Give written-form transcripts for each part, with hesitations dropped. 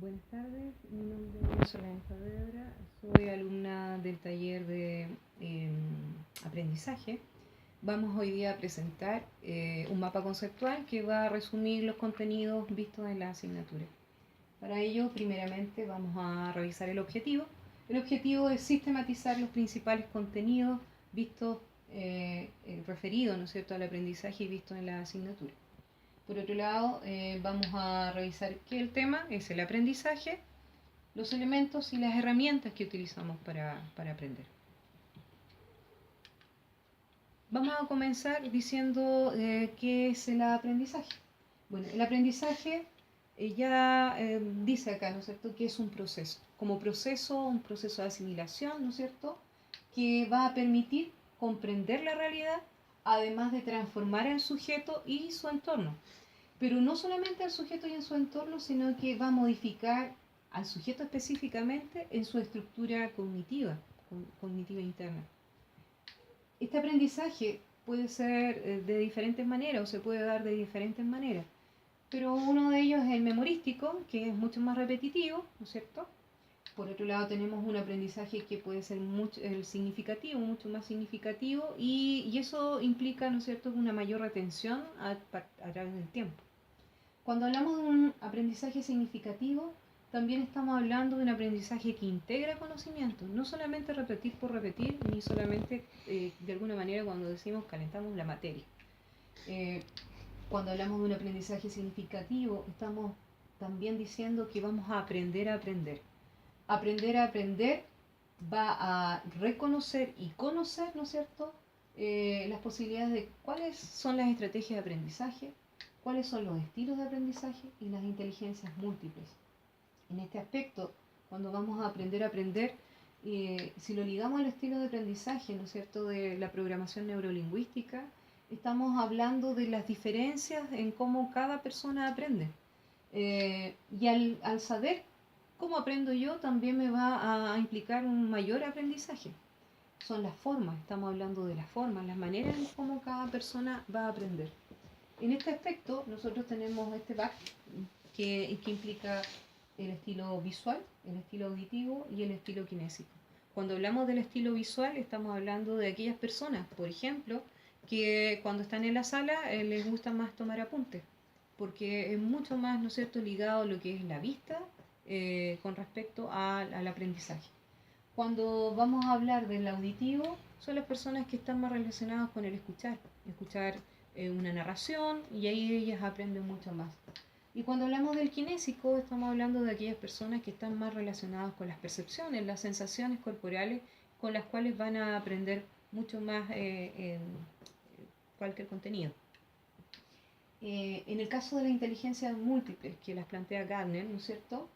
Buenas tardes, mi nombre es Soledad Saavedra, soy alumna del taller de aprendizaje. Vamos hoy día a presentar un mapa conceptual que va a resumir los contenidos vistos en la asignatura. Para ello, primeramente, vamos a revisar el objetivo. El objetivo es sistematizar los principales contenidos vistos, referidos, ¿no es cierto?, al aprendizaje y vistos en la asignatura. Por otro lado, vamos a revisar que el tema es el aprendizaje, los elementos y las herramientas que utilizamos para aprender. Vamos a comenzar diciendo qué es el aprendizaje. Bueno, el aprendizaje dice acá, ¿no es cierto?, que es un proceso. Como proceso, un proceso de asimilación, ¿no es cierto?, que va a permitir comprender la realidad, además de transformar al sujeto y su entorno. Pero no solamente al sujeto y en su entorno, sino que va a modificar al sujeto específicamente en su estructura cognitiva interna. Este aprendizaje puede ser de diferentes maneras o se puede dar de diferentes maneras, pero uno de ellos es el memorístico, que es mucho más repetitivo, ¿no es cierto? Por otro lado tenemos un aprendizaje que puede ser significativo, mucho más significativo, y eso implica, ¿no es cierto?, una mayor retención a través del tiempo. Cuando hablamos de un aprendizaje significativo, también estamos hablando de un aprendizaje que integra conocimiento, no solamente repetir por repetir, ni solamente de alguna manera cuando decimos calentamos la materia. Cuando hablamos de un aprendizaje significativo, estamos también diciendo que vamos a aprender a aprender. Aprender a aprender va a reconocer y conocer, ¿no es cierto?, las posibilidades de cuáles son las estrategias de aprendizaje, cuáles son los estilos de aprendizaje y las inteligencias múltiples. En este aspecto, cuando vamos a aprender, si lo ligamos al estilo de aprendizaje, ¿no es cierto?, de la programación neurolingüística, estamos hablando de las diferencias en cómo cada persona aprende. Y al saber cómo aprendo yo, también me va a implicar un mayor aprendizaje. Son las formas, estamos hablando de las formas, las maneras en cómo cada persona va a aprender. En este aspecto, nosotros tenemos este back que implica el estilo visual, el estilo auditivo y el estilo kinésico. Cuando hablamos del estilo visual, estamos hablando de aquellas personas, por ejemplo, que cuando están en la sala les gusta más tomar apuntes, porque es mucho más, ¿no es cierto?, ligado a lo que es la vista con respecto al aprendizaje. Cuando vamos a hablar del auditivo, son las personas que están más relacionadas con el escuchar una narración, y ahí ellas aprenden mucho más. Y cuando hablamos del kinésico, estamos hablando de aquellas personas que están más relacionadas con las percepciones, las sensaciones corporales, con las cuales van a aprender mucho más en cualquier contenido. En el caso de las inteligencias múltiples, que las plantea Gardner, ¿no es cierto?,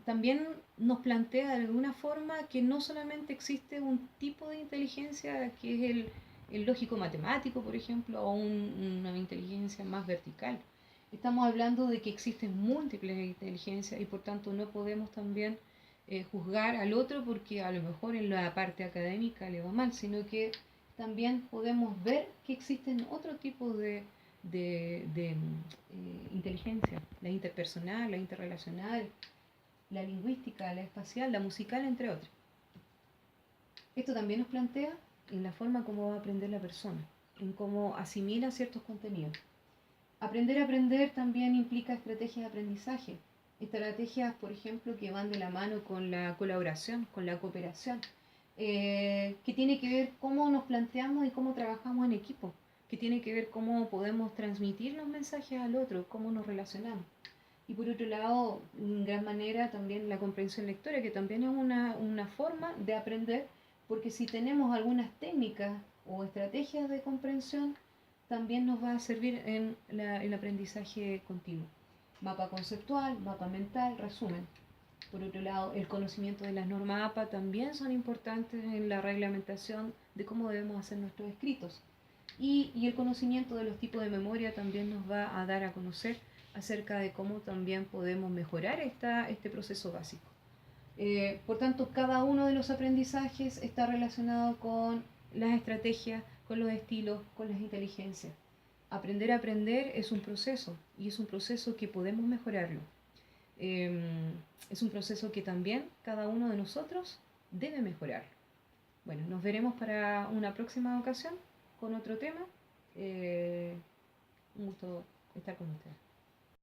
también nos plantea de alguna forma que no solamente existe un tipo de inteligencia que es el lógico matemático, por ejemplo, o una inteligencia más vertical. Estamos hablando de que existen múltiples inteligencias y por tanto no podemos también juzgar al otro porque a lo mejor en la parte académica le va mal, sino que también podemos ver que existen otro tipo de inteligencia, la interpersonal, la interrelacional, la lingüística, la espacial, la musical, entre otras. Esto también nos plantea en la forma como va a aprender la persona, en cómo asimila ciertos contenidos. Aprender a aprender también implica estrategias de aprendizaje, estrategias, por ejemplo, que van de la mano con la colaboración, con la cooperación, que tiene que ver cómo nos planteamos y cómo trabajamos en equipo, que tiene que ver cómo podemos transmitir los mensajes al otro, cómo nos relacionamos. Y por otro lado, en gran manera también la comprensión lectora, que también es una forma de aprender, porque si tenemos algunas técnicas o estrategias de comprensión, también nos va a servir en el aprendizaje continuo. Mapa conceptual, mapa mental, resumen. Por otro lado, el conocimiento de las normas APA también son importantes en la reglamentación de cómo debemos hacer nuestros escritos. Y el conocimiento de los tipos de memoria también nos va a dar a conocer acerca de cómo también podemos mejorar este proceso básico. Por tanto, cada uno de los aprendizajes está relacionado con las estrategias, con los estilos, con las inteligencias. Aprender a aprender es un proceso y es un proceso que podemos mejorarlo. Es un proceso que también cada uno de nosotros debe mejorar. Bueno, nos veremos para una próxima ocasión con otro tema. Un gusto estar con ustedes.